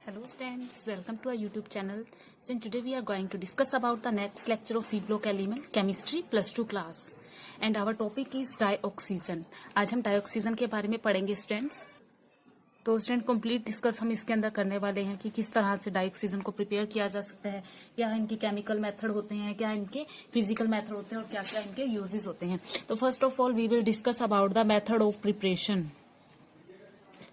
Hello students, welcome to our YouTube channel. So in today we are going to discuss about the next lecture of P block element chemistry plus 2 class and our topic is dioxygen. आज हम dioxygen के बारे में पढ़ेंगे students. तो student complete discuss हम इसके अंदर करने वाले हैं कि किस तरह से डाइऑक्सीजन को प्रिपेयर किया जा सकता है, क्या इनके केमिकल मेथड होते हैं, क्या इनके फिजिकल मेथड होते हैं और क्या क्या इनके यूजेस होते हैं. तो first of all we will discuss about the method of preparation.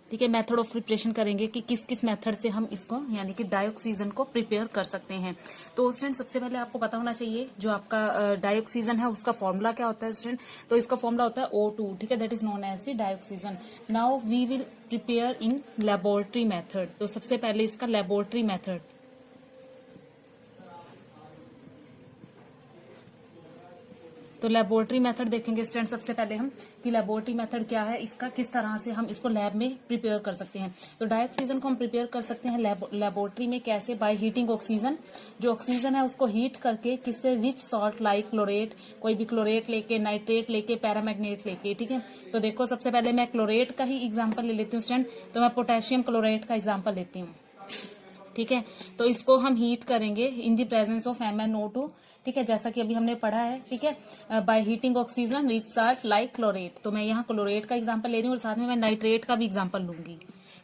ठीक है, मेथड ऑफ प्रिपरेशन करेंगे कि किस किस मेथड से हम इसको यानी कि डाइऑक्सीजन को प्रिपेयर कर सकते हैं. तो स्टूडेंट सबसे पहले आपको पता होना चाहिए जो आपका डाइऑक्सीजन है उसका फॉर्मूला क्या होता है स्टूडेंट. तो इसका फॉर्मूला होता है O2. ठीक है, that is known as the dioxygen. Now we will prepare in laboratory method. तो सबसे पहले इसका लेबोरेटरी मेथड. तो लेबोरेटरी मेथड देखेंगे स्टूडेंट सबसे पहले हम कि लेबोरेटरी मेथड क्या है, इसका किस तरह से हम इसको लैब में प्रिपेयर कर सकते हैं. तो डाइऑक्सीजन को हम प्रिपेयर कर सकते हैं लेबोरेटरी में. कैसे? By heating oxygen. जो ऑक्सीजन है उसको हीट करके किससे? Rich salt like chlorate. कोई भी क्लोरेट लेके, नाइट्रेट लेके, पैरामैग्नेट लेके. ठीक है, तो देखो सबसे पहले मैं क्लोरेट का ही एग्जाम्पल ले लेती हूँ स्टूडेंट. तो मैं पोटेशियम क्लोरेट का एग्जाम्पल लेती हूँ. ठीक है, तो इसको हम हीट करेंगे इन द प्रेजेंस ऑफ MnO2. ठीक है, जैसा कि अभी हमने पढ़ा है. ठीक है, by heating oxygen rich salt like chlorate. तो मैं यहाँ क्लोरेट का एग्जांपल ले रही हूँ और साथ में मैं नाइट्रेट का भी एग्जांपल लूंगी.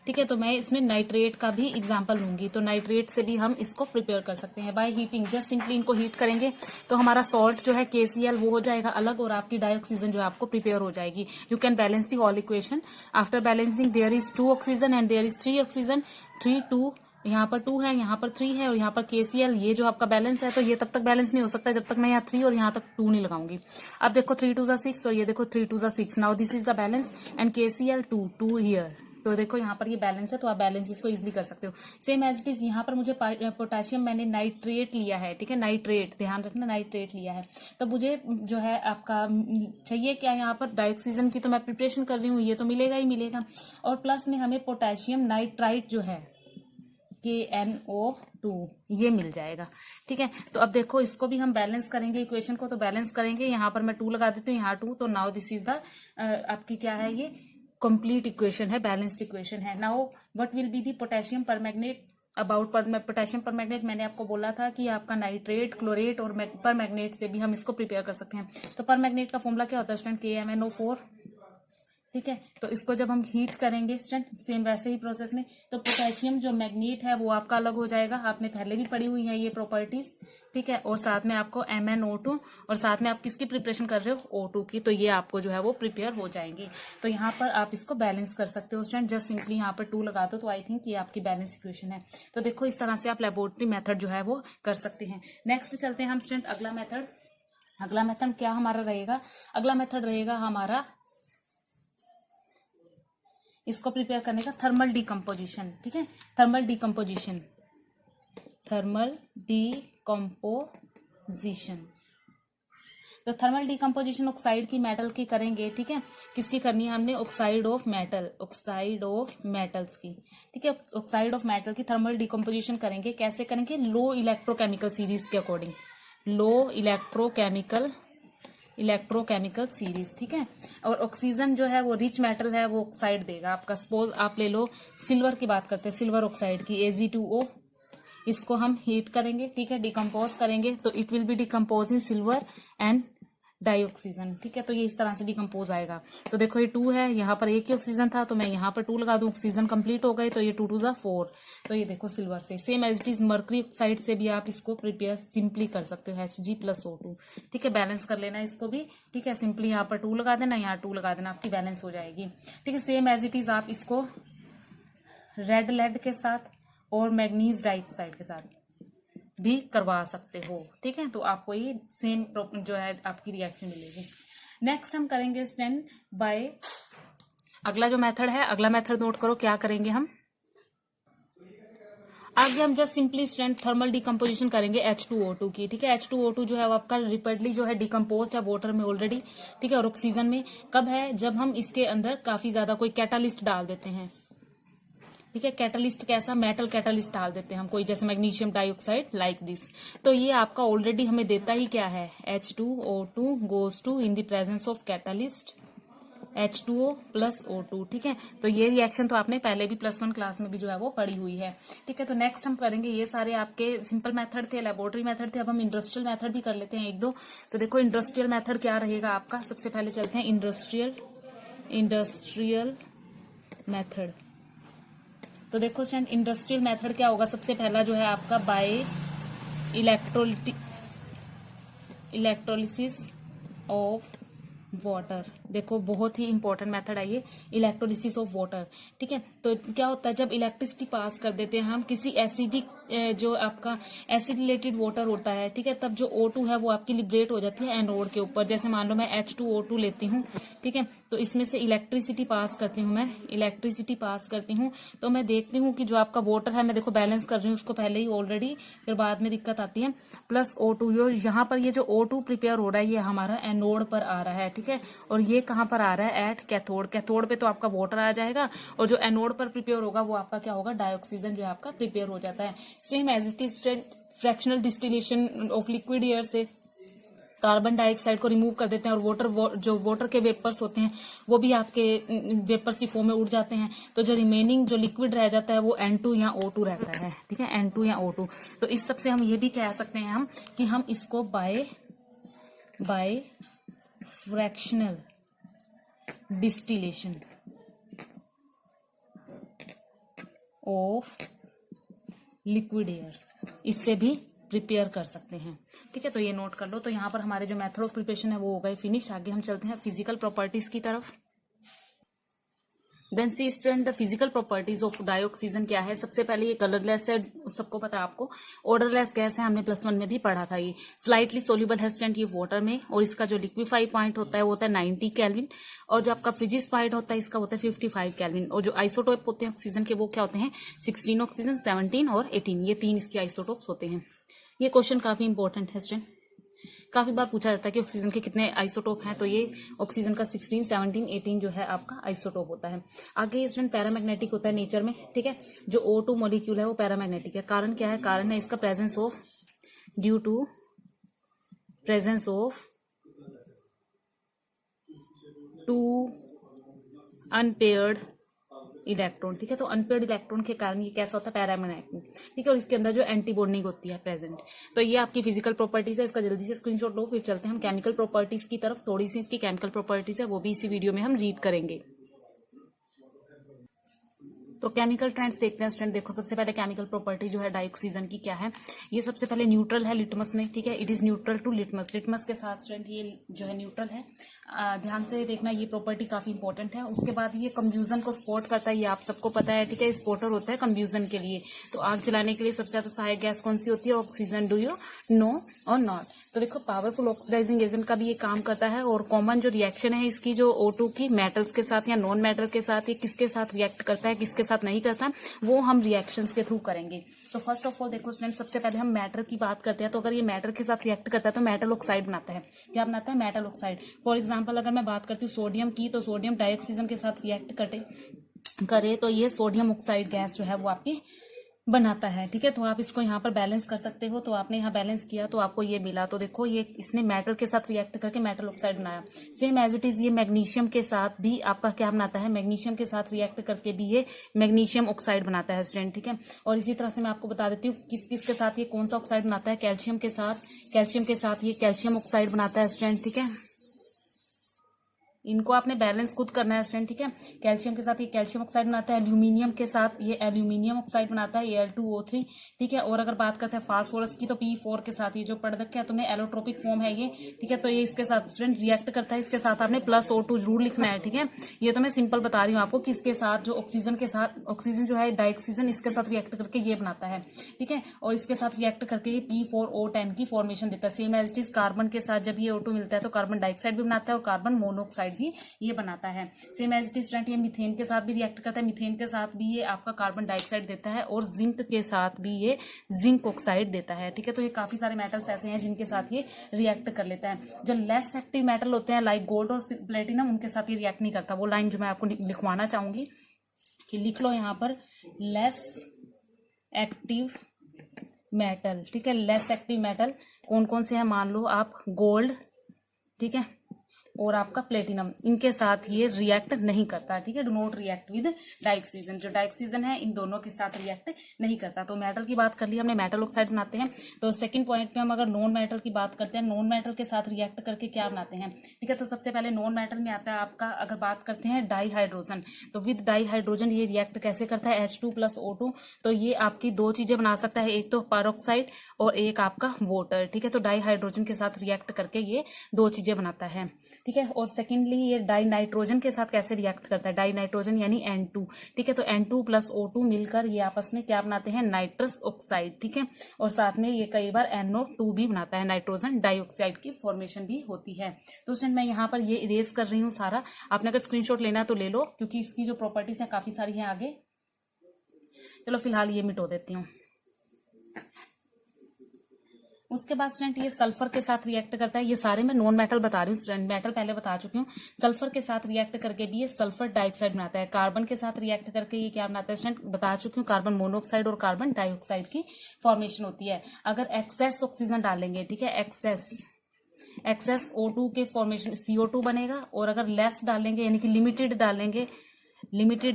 ठीक है, तो मैं इसमें नाइट्रेट का भी एग्जांपल लूंगी. तो नाइट्रेट से भी हम इसको प्रिपेयर कर सकते हैं बाय हीटिंग. जस्ट सिंपली इनको हीट करेंगे तो हमारा सॉल्ट जो है KCl वो हो जाएगा अलग और आपकी डाइऑक्सीजन जो है आपको प्रिपेयर हो जाएगी. You can balance the whole equation. After balancing there is 2 oxygen and there is 3 oxygen. 3 2 यहाँ पर 2 है, यहाँ पर 3 है और यहाँ पर KCl. ये जो आपका बैलेंस है तो ये तब तक बैलेंस नहीं हो सकता जब तक मैं यहाँ 3 और यहाँ तक 2 नहीं लगाऊंगी. अब देखो 3 2 6 और ये देखो 3 2 6. Now this is the balance and KCl 2 here. तो देखो यहाँ पर ये बैलेंस है तो आप बैलेंस इसको इजिली कर सकते हो. सेम एज इट इज यहाँ पर मुझे पोटेशियम मैंने नाइट्रेट लिया है. ठीक है, नाइट्रेट ध्यान रखना, नाइट्रेट लिया है. तो मुझे जो है आपका चाहिए क्या यहाँ पर डाइऑक्सीजन की. तो मैं प्रिपरेशन कर रही हूँ, ये तो मिलेगा ही मिलेगा. और प्लस में हमें पोटेशियम नाइट्राइट जो है KNO2 ये मिल जाएगा. ठीक है, तो अब देखो इसको भी हम बैलेंस करेंगे इक्वेशन को. तो बैलेंस करेंगे, यहाँ पर मैं 2 लगा देती हूँ, यहाँ 2. तो नाउ दिस इज द आपकी क्या है, ये कंप्लीट इक्वेशन है, बैलेंस्ड इक्वेशन है. Now what will be the potassium परमैग्नेट. About potassium परमैग्नेट मैंने आपको बोला था कि आपका नाइट्रेट, क्लोरेट और परमैग्नेट से भी हम इसको प्रिपेयर कर सकते हैं. तो परमैग्नेट का फॉर्मूला क्या होता है स्टूडेंट? KMnO4. ठीक है, तो इसको जब हम हीट करेंगे स्टूडेंट सेम वैसे ही प्रोसेस में तो पोटेशियम जो मैग्नीट है वो आपका अलग हो जाएगा. आपने पहले भी पढ़ी हुई है ये प्रॉपर्टीज. ठीक है, और साथ में आपको MnO2 और साथ में आप किसकी प्रिपरेशन कर रहे हो? O2 की. तो ये आपको जो है वो प्रिपेयर हो जाएंगी. तो यहाँ पर आप इसको बैलेंस कर सकते हो स्टूडेंट. जस्ट सिंपली यहाँ पर 2 लगा दो तो आई थिंक ये आपकी बैलेंस इक्वेशन है. तो देखो इस तरह से आप लेबोरेटरी मेथड जो है वो कर सकते हैं. नेक्स्ट चलते हैं हम स्टूडेंट अगला मेथड. अगला मेथड क्या हमारा रहेगा? अगला मेथड रहेगा हमारा इसको प्रिपेयर करने का थर्मल डीकम्पोजिशन. ठीक है, थर्मल डीकम्पोजिशन. Thermal decomposition. तो थर्मल डीकम्पोजिशन ऑक्साइड की मेटल की करेंगे. ठीक है, किसकी करनी है हमने? Oxide of metal, oxide of metals की. ठीक है, ऑक्साइड ऑफ मेटल की थर्मल डीकम्पोजिशन करेंगे. कैसे करेंगे? लो इलेक्ट्रोकेमिकल सीरीज के अकॉर्डिंग. लो इलेक्ट्रोकेमिकल सीरीज. ठीक है, और ऑक्सीजन जो है वो रिच मेटल है वो ऑक्साइड देगा आपका. सपोज आप ले लो सिल्वर की बात करते हैं, सिल्वर ऑक्साइड की Ag2O. इसको हम हीट करेंगे. ठीक है, डिकम्पोज करेंगे तो it will be decompose in silver and dioxygen. ठीक है, तो ये इस तरह से डिकम्पोज आएगा. तो देखो ये 2 है, यहाँ पर एक ही ऑक्सीजन था तो मैं यहाँ पर 2 लगा दूं. ऑक्सीजन कंप्लीट हो गए तो ये 2 2 4. तो ये देखो सिल्वर से. Same as it is mercury oxide से भी आप इसको प्रिपेयर सिंपली कर सकते हो, Hg+O2. ठीक है, बैलेंस कर लेना इसको भी. ठीक है, सिंपली यहाँ पर 2 लगा देना, यहाँ 2 लगा देना, आपकी बैलेंस हो जाएगी. ठीक है, सेम एज इट इज आप इसको रेड लेड के साथ और मैग्नीज डाइऑक्साइड के साथ भी करवा सकते हो. ठीक है, तो आपको ये सेम जो है आपकी रिएक्शन मिलेगी. नेक्स्ट हम करेंगे स्टूडेंट बाय अगला जो मेथड है, अगला मेथड नोट करो क्या करेंगे हम. आगे हम just simply student thermal decomposition करेंगे H2O2 की. ठीक है, H2O2 जो है वो आपका रिपीटली जो है डिकम्पोज है वाटर में ऑलरेडी. ठीक है, और ऑक्सीजन में कब है? जब हम इसके अंदर काफी ज्यादा कोई कैटालिस्ट डाल देते हैं. ठीक है, कैटलिस्ट कैसा? मेटल कैटलिस्ट डाल देते हैं हम कोई, जैसे मैग्नीशियम डाइऑक्साइड लाइक दिस. तो ये आपका ऑलरेडी हमें देता ही क्या है? H2O2 goes to in the presence of catalyst. H2O plus O2, ठीक है। तो ये रिएक्शन तो आपने पहले भी +1 क्लास में भी जो है वो पढ़ी हुई है, ठीक है। तो नेक्स्ट हम करेंगे, ये सारे आपके सिंपल मेथड थे, लेबोरेटरी मेथड थे। अब हम इंडस्ट्रियल मेथड भी कर लेते हैं एक दो। तो देखो इंडस्ट्रियल मेथड क्या रहेगा आपका, सबसे पहले चलते हैं इंडस्ट्रियल मेथड। तो देखो स्टूडेंट, इंडस्ट्रियल मेथड क्या होगा, सबसे पहला जो है आपका बाय इलेक्ट्रोलिसिस ऑफ वाटर। देखो बहुत ही इंपॉर्टेंट मेथड है ये, इलेक्ट्रोलिसिस ऑफ वाटर, ठीक है। तो क्या होता है, जब इलेक्ट्रिसिटी पास कर देते हैं हम किसी एसिडिक, जो आपका एसिड रिलेटेड वाटर होता है, ठीक है, तब जो O2 है वो आपकी लिबरेट हो जाती है एनोड के ऊपर। जैसे मान लो मैं H2O2 लेती हूँ, ठीक है, तो इसमें से इलेक्ट्रिसिटी पास करती हूँ, तो मैं देखती हूँ कि जो आपका वाटर है, मैं देखो बैलेंस कर रही हूँ उसको पहले ही ऑलरेडी, फिर बाद में दिक्कत आती है, प्लस O2। यहाँ पर ये जो O2 प्रिपेयर हो रहा है ये हमारा एनोड पर आ रहा है, ठीक है, और ये कहाँ पर आ रहा है, एट कैथोड पे तो आपका वाटर आ जाएगा, और जो एनोड पर प्रिपेयर होगा वो आपका क्या होगा, डाइऑक्सीजन जो है आपका प्रिपेयर हो जाता है। Same as it is fractional distillation of liquid air से कार्बन डाइऑक्साइड को रिमूव कर देते हैं, और जो वाटर के वेपर्स होते हैं वो भी आपके वेपर्स की फॉर्म में उड़ जाते हैं। तो जो रिमेनिंग जो लिक्विड रह जाता है वो N2 या O2 रहता है, ठीक है, N2 या O2। तो इस सब से हम ये भी कह सकते हैं हम कि हम इसको by fractional distillation of liquid air, इससे भी प्रिपेयर कर सकते हैं, ठीक है। तो ये नोट कर लो। तो यहाँ पर हमारे जो मेथड ऑफ प्रिपरेशन है वो हो गए फिनिश। आगे हम चलते हैं फिजिकल प्रॉपर्टीज की तरफ। Then see student, the physical properties of dioxygen क्या है। सबसे पहले ये कलरलेस है, सबको पता है आपको। ऑर्डरलेस गैस है, हमने +1 में भी पढ़ा था। ये स्लाइटली सोल्यूबल है स्टूडेंट ये वाटर में, और इसका जो लिक्विफाई पॉइंट होता है वो होता है 90 केल्विन, और जो आपका फ्रिजिस पॉइंट होता है इसका होता है 55 केल्विन। और जो आइसोटोप होते हैं ऑक्सीजन के वो क्या होते हैं, 16 ऑक्सीजन, 17 और 18, ये 3 इसके आइसोटोप्स होते हैं। ये क्वेश्चन काफी इंपॉर्टेंट है स्टूडेंट, काफी बार पूछा जाता है कि ऑक्सीजन के कितने आइसोटोप हैं। तो ये ऑक्सीजन का 16, 17, 18 जो है आपका आइसोटोप होता है। आगे स्टूडेंट पैरामैग्नेटिक होता है नेचर में, ठीक है। जो O2 मॉलिक्यूल है वो पैरामैग्नेटिक है। कारण क्या है, कारण है इसका presence of, due to presence of 2 unpaired electron, ठीक है। तो अनपेयर्ड इलेक्ट्रॉन के कारण ये कैसा होता है, पैरामैग्नेटिक, ठीक है। और इसके अंदर जो एंटी बॉन्डिंग होती है प्रेजेंट। तो ये आपकी फिजिकल प्रॉपर्टीज है, इसका जल्दी से स्क्रीनशॉट लो। फिर चलते हैं हम केमिकल प्रॉपर्टीज की तरफ। थोड़ी सी इसकी केमिकल प्रॉपर्टीज है वो भी इसी वीडियो में हम रीड करेंगे। तो केमिकल ट्रेंड्स देखते हैं स्टूडेंट। देखो सबसे पहले केमिकल प्रॉपर्टी जो है डाइऑक्सीजन की क्या है, ये सबसे पहले न्यूट्रल है लिटमस में, ठीक है। It is neutral to litmus, litmus के साथ स्टूडेंट ये जो है न्यूट्रल है। ध्यान से देखना, ये प्रॉपर्टी काफी इंपॉर्टेंट है। उसके बाद ये कंब्यूजन को सपोर्ट करता है, ये आप सबको पता है, ठीक है। स्पोर्टर होता है कंब्यूजन के लिए। तो आग जलाने के लिए सबसे ज्यादा सहायक गैस कौन सी होती है, ऑक्सीजन। डू यू नो और नॉट। तो देखो पावरफुल ऑक्सीडाइजिंग एजेंट का भी ये काम करता है। और कॉमन जो रिएक्शन है इसकी, जो O2 की मेटल्स के साथ या नॉन मेटल के साथ, ये किसके साथ रिएक्ट करता है, किसके साथ नहीं करता, वो हम रिएक्शंस के थ्रू करेंगे। तो फर्स्ट ऑफ ऑल देखो स्टूडेंट, सबसे पहले हम मैटर की बात करते हैं। तो अगर ये मैटर के साथ रिएक्ट करता है तो मेटल ऑक्साइड बनाता है। क्या बनाता है, मेटल ऑक्साइड। फॉर एग्जाम्पल अगर मैं बात करती हूँ सोडियम की, तो सोडियम डाइऑक्सीजन के साथ रिएक्ट करे तो ये सोडियम ऑक्साइड गैस जो है वो आपकी बनाता है, ठीक है। तो आप इसको यहाँ पर बैलेंस कर सकते हो। तो आपने यहाँ बैलेंस किया तो आपको ये मिला। तो देखो ये इसने मेटल के साथ रिएक्ट करके मेटल ऑक्साइड बनाया। सेम एज इट इज ये मैग्नीशियम के साथ भी आपका क्या बनाता है, मैग्नीशियम के साथ रिएक्ट करके भी ये मैग्नीशियम ऑक्साइड बनाता है स्टूडेंट, ठीक है। और इसी तरह से मैं आपको बता देती हूँ किस किस के साथ ये कौन सा ऑक्साइड बनाता है, कैल्शियम के साथ ये कैल्शियम ऑक्साइड बनाता है स्टूडेंट, ठीक है। इनको आपने बैलेंस खुद करना है स्टूडेंट, ठीक है। कैल्शियम के साथ ये कैल्शियम ऑक्साइड बनाता है, एल्यूमिनियम के साथ ये एल्यूमिनियम ऑक्साइड बनाता है, Al2O3, ठीक है। और अगर बात करते हैं फास्फोरस की, तो P4 के साथ ये जो पढ़ रखा है तुमने, एलोट्रोपिक फॉर्म है ये, ठीक है। तो ये इसके साथ स्टूडेंट रिएक्ट करता है, इसके साथ आपने +O2 जरूर लिखना है, ठीक है। ये तो मैं सिंपल बता रही हूँ आपको, किसके साथ, जो ऑक्सीजन के साथ, ऑक्सीजन जो है डाइऑक्सीजन, इसके साथ रिएक्ट करके ये बनाता है, ठीक है। और इसके साथ रिएक्ट करके ये P4O10 की फॉर्मेशन देता है। Same as it is carbon के साथ जब ये O2 मिलता है तो कार्बन डाइऑक्साइड भी बनाता है और कार्बन मोनोऑक्साइड भी ये बनाता है। Same as it is student ये मीथेन के साथ भी रिएक्ट करता है, मीथेन के साथ भी ये आपका कार्बन डाइऑक्साइड देता है, और जिंक के साथ भी ये जिंक ऑक्साइड देता है, ठीक है। तो ये काफी सारे मेटल्स ऐसे हैं जिनके साथ ये रिएक्ट कर लेता है। जो लेस एक्टिव मेटल होते हैं लाइक गोल्ड और प्लेटिनम, उनके साथ ये रिएक्ट नहीं करता। वो लाइन जो मैं आपको लिखवाना चाहूंगी कि लिख लो यहाँ पर, लेस एक्टिव मेटल, ठीक है। लेस एक्टिव मेटल कौन कौन से हैं, मान लो आप गोल्ड, ठीक है, और आपका प्लेटिनम, इनके साथ ये रिएक्ट नहीं करता, ठीक है। Do not react with dioxygen, जो डाइऑक्सीजन है इन दोनों के साथ रिएक्ट नहीं करता। तो मेटल की बात कर ली हमने, मेटल ऑक्साइड बनाते हैं। तो सेकंड पॉइंट पे हम अगर नॉन मेटल की बात करते हैं, नॉन मेटल के साथ रिएक्ट करके क्या बनाते हैं, ठीक है। तो सबसे पहले नॉन मेटल में आता है आपका, अगर बात करते हैं डाईहाइड्रोजन, तो विद डाईहाइड्रोजन ये रिएक्ट कैसे करता है, H2+O2। तो ये आपकी दो चीजें बना सकता है, एक तो पेरोक्साइड और एक आपका वाटर, ठीक है। तो डाईहाइड्रोजन के साथ रिएक्ट करके ये दो चीजें बनाता है, ठीक है। और सेकेंडली ये डाई नाइट्रोजन के साथ कैसे रिएक्ट करता है, डाई नाइट्रोजन यानी N2, ठीक है। तो N2+O2 मिलकर ये आपस में क्या बनाते हैं, नाइट्रस ऑक्साइड, ठीक है। और साथ में ये कई बार NO2 भी बनाता है, नाइट्रोजन डाइऑक्साइड की फॉर्मेशन भी होती है। तो स्टूडेंट मैं यहाँ पर ये इरेज कर रही हूँ सारा, आपने अगर स्क्रीनशॉट लेना है तो ले लो, क्योंकि इसकी जो प्रॉपर्टीज है काफी सारी हैं आगे। चलो फिलहाल ये मिटो देती हूँ। उसके बाद स्टूडेंट ये सल्फर के साथ रिएक्ट करता है, ये सारे मैं नॉन मेटल बता रही हूँ स्टूडेंट, मेटल पहले बता चुकी हूँ। सल्फर के साथ रिएक्ट करके भी ये सल्फर डाइऑक्साइड बनाता है। कार्बन के साथ रिएक्ट करके ये क्या बनाता है स्टूडेंट, बता चुकी हूँ, कार्बन मोनोऑक्साइड और कार्बन डाइऑक्साइड की फॉर्मेशन होती है। अगर एक्सेस ऑक्सीजन डालेंगे, ठीक है, एक्सेस O2 के फॉर्मेशन CO2 बनेगा, और अगर लेस डालेंगे यानी कि लिमिटेड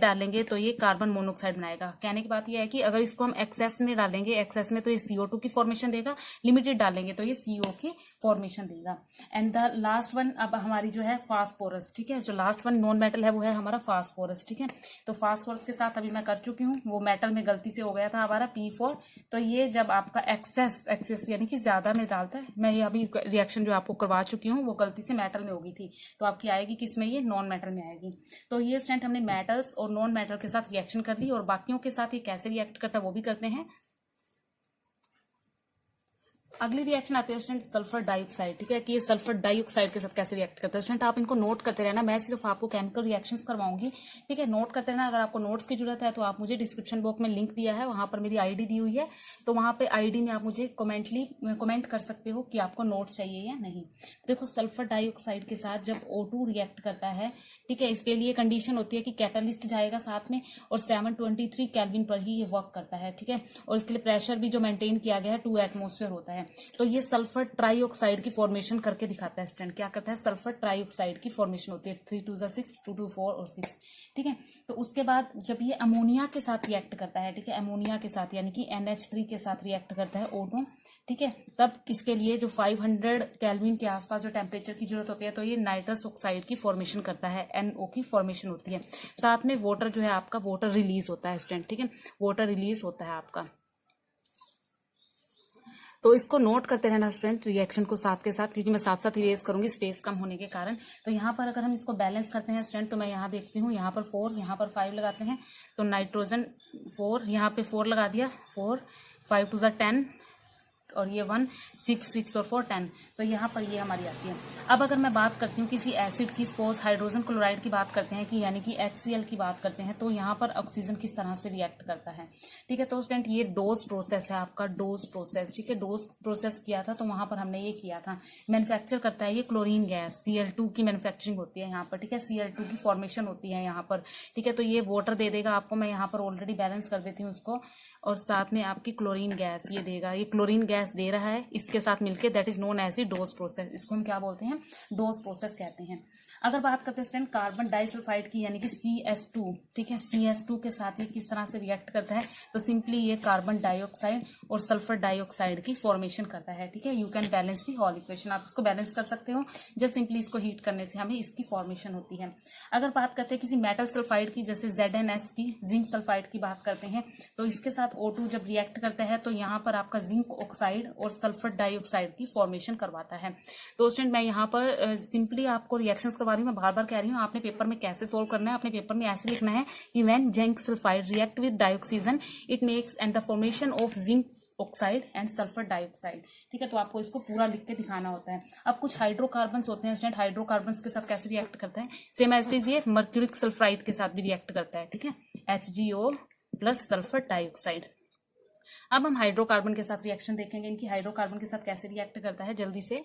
डालेंगे तो ये कार्बन मोनोऑक्साइड बनाएगा। कहने की बात ये है कि अगर इसको हम एक्सेस में डालेंगे, एक्सेस में तो ये CO2 की फॉर्मेशन देगा, लिमिटेड डालेंगे तो ये CO की फॉर्मेशन देगा। एंड द लास्ट वन अब हमारी जो है फास्फोरस, ठीक है। जो लास्ट वन नॉन मेटल है वो है हमारा फास्फोरस, ठीक है। तो फास्फोरस के साथ अभी मैं कर चुकी हूँ, वो मेटल में गलती से हो गया था हमारा P4। तो ये जब आपका एक्सेस यानी कि ज्यादा में डालता है, मैं ये अभी रिएक्शन जो आपको करवा चुकी हूँ वो गलती से मेटल में होगी थी, तो आपकी आएगी किस में, ये नॉन मेटल में आएगी। तो ये स्टूडेंट हमने मेटल्स और नॉन मेटल के साथ रिएक्शन कर दी, और बाकियों के साथ ये कैसे रिएक्ट करता है वो भी करते हैं। अगली रिएक्शन आती है स्टूडेंट सल्फर डाइऑक्साइड, ठीक है, कि ये सल्फर डाइऑक्साइड के साथ कैसे रिएक्ट करता है। स्टूडेंट आप इनको नोट करते रहना, मैं सिर्फ आपको केमिकल रिएक्शंस करवाऊंगी, ठीक है। नोट करते रहना। अगर आपको नोट्स की जरूरत है तो आप मुझे डिस्क्रिप्शन बॉक्स में लिंक दिया है, वहां पर मेरी आईडी दी हुई है, तो वहां पे आईडी में आप मुझे कमेंट कर सकते हो कि आपको नोट्स चाहिए या नहीं। देखो सल्फर डाइऑक्साइड के साथ जब O2 रिएक्ट करता है, ठीक है, इसके लिए कंडीशन होती है कि कैटलिस्ट जाएगा साथ में, और 723 केल्विन पर ही ये वर्क करता है, ठीक है। और इसके लिए प्रेशर भी जो मेंटेन किया गया है 2 एटमॉस्फेयर होता है। तो ये सल्फर ट्राइऑक्साइड की फॉर्मेशन करके दिखाता है स्टूडेंट, क्या करता है, सल्फर ट्राइऑक्साइड की फॉर्मेशन होती है, 3 2 6 2 2 4 और 6, ठीक है। तो उसके बाद जब ये अमोनिया के साथ रिएक्ट करता है, ठीक है, अमोनिया के साथ यानी कि NH3 के साथ रिएक्ट करता है O2, ठीक है, तब इसके लिए जो 500 केल्विन के आसपास जो टेम्परेचर की जरूरत होती है, तो ये नाइट्रस ऑक्साइड की फॉर्मेशन करता है, NO की फॉर्मेशन होती है। साथ में वाटर जो है आपका, वाटर रिलीज होता है स्टूडेंट, ठीक है, वाटर रिलीज होता है आपका। तो इसको नोट करते रहना स्टूडेंट रिएक्शन को साथ के साथ, क्योंकि मैं साथ साथ इरेज करूंगी स्पेस कम होने के कारण। तो यहाँ पर अगर हम इसको बैलेंस करते हैं स्टूडेंट, तो मैं यहाँ देखती हूँ, यहाँ पर 4, यहाँ पर 5 लगाते हैं, तो नाइट्रोजन 4, यहाँ पे 4 लगा दिया, 4 5 2 10, और ये 1 6 6 और 4 10, तो यहाँ पर ये हमारी आती है। अब अगर मैं बात करती हूँ किसी एसिड की, सपोज हाइड्रोजन क्लोराइड की बात करते हैं कि यानी कि HCl की बात करते हैं, तो यहाँ पर ऑक्सीजन किस तरह से रिएक्ट करता है, ठीक है। तो स्टूडेंट ये डोज प्रोसेस है आपका, डोज प्रोसेस, ठीक है, डोज प्रोसेस किया था तो वहां पर हमने ये किया था। मैन्युफैक्चर करता है ये क्लोरीन गैस, Cl2 की मैन्युफैक्चरिंग होती है यहाँ पर, ठीक है, Cl2 की फॉर्मेशन होती है यहाँ पर, ठीक है। तो ये वाटर दे देगा आपको, मैं यहाँ पर ऑलरेडी बैलेंस कर देती हूँ उसको, और साथ में आपकी क्लोरीन गैस ये देगा, ये क्लोरीन गैस दे रहा है इसके साथ मिलके, that is known as the dose process. इसको हम क्या बोलते हैं, डोज प्रोसेस कहते हैं। अगर बात करते हैं स्टूडेंट कार्बन डाइसल्फाइड की यानी कि CS2, ठीक है, CS2 के साथ ये किस तरह से रिएक्ट करता है, तो सिंपली ये कार्बन डाइऑक्साइड और सल्फर डाइऑक्साइड की फॉर्मेशन करता है, ठीक है। You can balance the whole equation, आप इसको बैलेंस कर सकते हो, जस्ट सिंपली इसको हीट करने से हमें इसकी फॉर्मेशन होती है। अगर बात करते हैं किसी मेटल सल्फाइड की, जैसे ZnS की, जिंक सल्फाइड की बात करते हैं, तो इसके साथ O2 जब रिएक्ट करता है तो यहाँ पर आपका जिंक ऑक्साइड और सल्फर डाइऑक्साइड की फॉर्मेशन करवाता है। तो स्टूडेंट मैं यहाँ पर सिंपली आपको रिएक्शंस करवा रही हूँ, मैं बार बार कह रही हूँ, आपने पेपर में कैसे सोल्व करना है, अपने पेपर में ऐसे लिखना है कि when zinc sulphide react with dioxygen it makes and the formation of zinc oxide and sulphur dioxide, ठीक है। तो आपको इसको पूरा लिख के दिखाना होता है। अब कुछ हाइड्रोकार्बन्स होते हैं स्टूडेंट, हाइड्रोकार्बन्स के साथ कैसे रिएक्ट करता है, सेम एज इट इज ये मर्क्यूरिक सल्फाइड के साथ भी रिएक्ट करता है, ठीक है, HgO प्लस सल्फर डाइऑक्साइड। अब हम हाइड्रोकार्बन के साथ रिएक्शन देखेंगे, इनकी हाइड्रोकार्बन के साथ कैसे रिएक्ट करता है जल्दी से।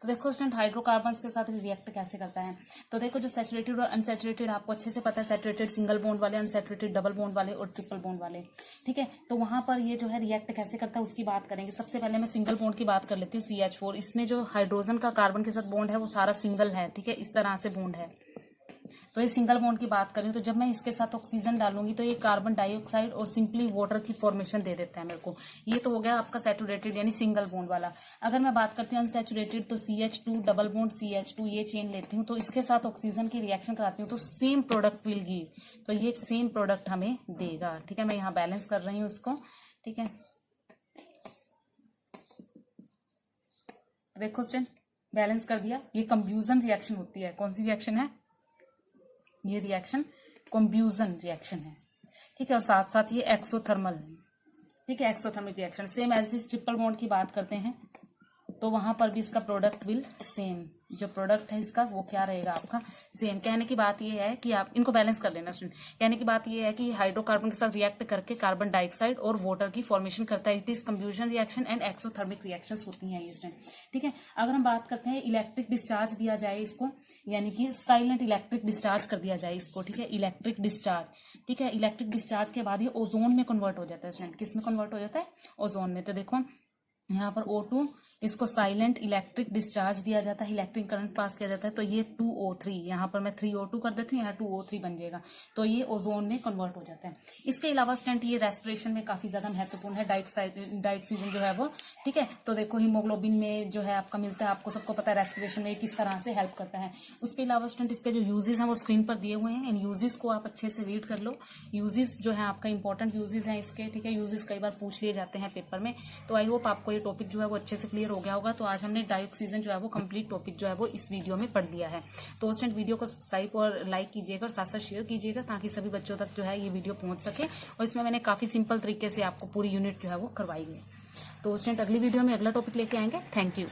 तो देखो स्टूडेंट हाइड्रोकार्बन के साथ रिएक्ट कैसे करता है। तो देखो जो सैचुरेटेड और अनसैचुरेटेड आपको अच्छे से पता है, सैचुरेटेड सिंगल बॉन्ड वाले, अनसैचुरेटेड डबल बॉन्ड वाले और ट्रिपल बॉन्ड वाले, ठीक है। तो वहां पर ये जो है रिएक्ट कैसे करता है उसकी बात करेंगे। सबसे पहले मैं सिंगल बॉन्ड की बात कर लेती हूँ, CH4। इसमें जो हाइड्रोजन का कार्बन के साथ बॉन्ड है वो सारा सिंगल है, ठीक है, इस तरह से बॉन्ड है। तो ये सिंगल बॉन्ड की बात करें तो जब मैं इसके साथ ऑक्सीजन डालूंगी तो ये कार्बन डाइऑक्साइड और सिंपली वाटर की फॉर्मेशन दे देता है मेरे को। ये तो हो गया आपका सैचुरेटेड यानी सिंगल बॉन्ड वाला। अगर मैं बात करती हूँ अनसैचुरेटेड तो CH2 डबल बॉन्ड CH2 ये चेन लेती हूँ, तो इसके साथ ऑक्सीजन की रिएक्शन कराती हूँ तो सेम प्रोडक्ट विल गिव, तो ये सेम प्रोडक्ट हमें देगा, ठीक है। मैं यहाँ बैलेंस कर रही हूँ इसको, ठीक है। देखो स्टूडेंट बैलेंस कर दिया। ये कंफ्यूजन रिएक्शन होती है, कौन सी रिएक्शन है ये रिएक्शन, कंफ्यूजन रिएक्शन है, ठीक है। और साथ साथ ये एक्सोथर्मल, ठीक है, एक्सोथर्मिक रिएक्शन। सेम एज इस ट्रिपल बॉन्ड की बात करते हैं तो वहां पर भी इसका प्रोडक्ट विल सेम, जो प्रोडक्ट है इसका वो क्या रहेगा आपका सेम। कहने की बात ये है कि आप इनको बैलेंस कर लेना स्टूडेंट। कहने की बात ये है कि हाइड्रोकार्बन के साथ रिएक्ट करके कार्बन डाइऑक्साइड और वाटर की फॉर्मेशन करता है। It is confusion reaction and exothermic reactions होती हैं ये स्टूडेंट, ठीक है। अगर हम बात करते हैं इलेक्ट्रिक डिस्चार्ज दिया जाए इसको, यानी कि साइलेंट इलेक्ट्रिक डिस्चार्ज कर दिया जाए इसको, ठीक है, इलेक्ट्रिक डिस्चार्ज, ठीक है। इलेक्ट्रिक डिस्चार्ज के बाद ये ओजोन में कन्वर्ट हो जाता है स्टूडेंट। किस में कन्वर्ट हो जाता है? ओजोन में। तो देखो यहाँ पर O2 इसको साइलेंट इलेक्ट्रिक डिस्चार्ज दिया जाता है, इलेक्ट्रिक करंट पास किया जाता है, तो ये 2O3, यहाँ पर मैं 3O2 कर देती हूँ, यहाँ 2O3 बन जाएगा, तो ये ओजोन में कन्वर्ट हो जाता है। इसके अलावा स्टूडेंट ये रेस्पिरेशन में काफी ज्यादा महत्वपूर्ण है, डाइऑक्सीजन जो है वो, ठीक है। तो देखो हीमोग्लोबिन में जो है आपका मिलता है, आपको सबको पता है रेस्पिरेशन में किस तरह से हेल्प करता है। उसके अलावा स्टूडेंट इसके जो यूजेस हैं वो स्क्रीन पर दिए हुए हैं, इन यूजेस को आप अच्छे से रीड कर लो। यूजेस जो है आपका इंपॉर्टेंट यूजेस हैं इसके, ठीक है। यूजेस कई बार पूछ लिए जाते हैं पेपर में, तो आई होप आपको ये टॉपिक जो है वो अच्छे से क्लियर हो गया होगा। तो आज हमने डाइऑक्सीजन जो है वो कंप्लीट टॉपिक जो है वो इस वीडियो में पढ़ लिया है। तो स्टूडेंट वीडियो को सब्सक्राइब और लाइक कीजिएगा और साथ साथ शेयर कीजिएगा ताकि सभी बच्चों तक जो है ये वीडियो पहुंच सके। और इसमें मैंने काफी सिंपल तरीके से आपको पूरी यूनिट जो है वो करवाई है। तो स्टूडेंट अगली वीडियो में अगला टॉपिक लेके आएंगे। Thank you.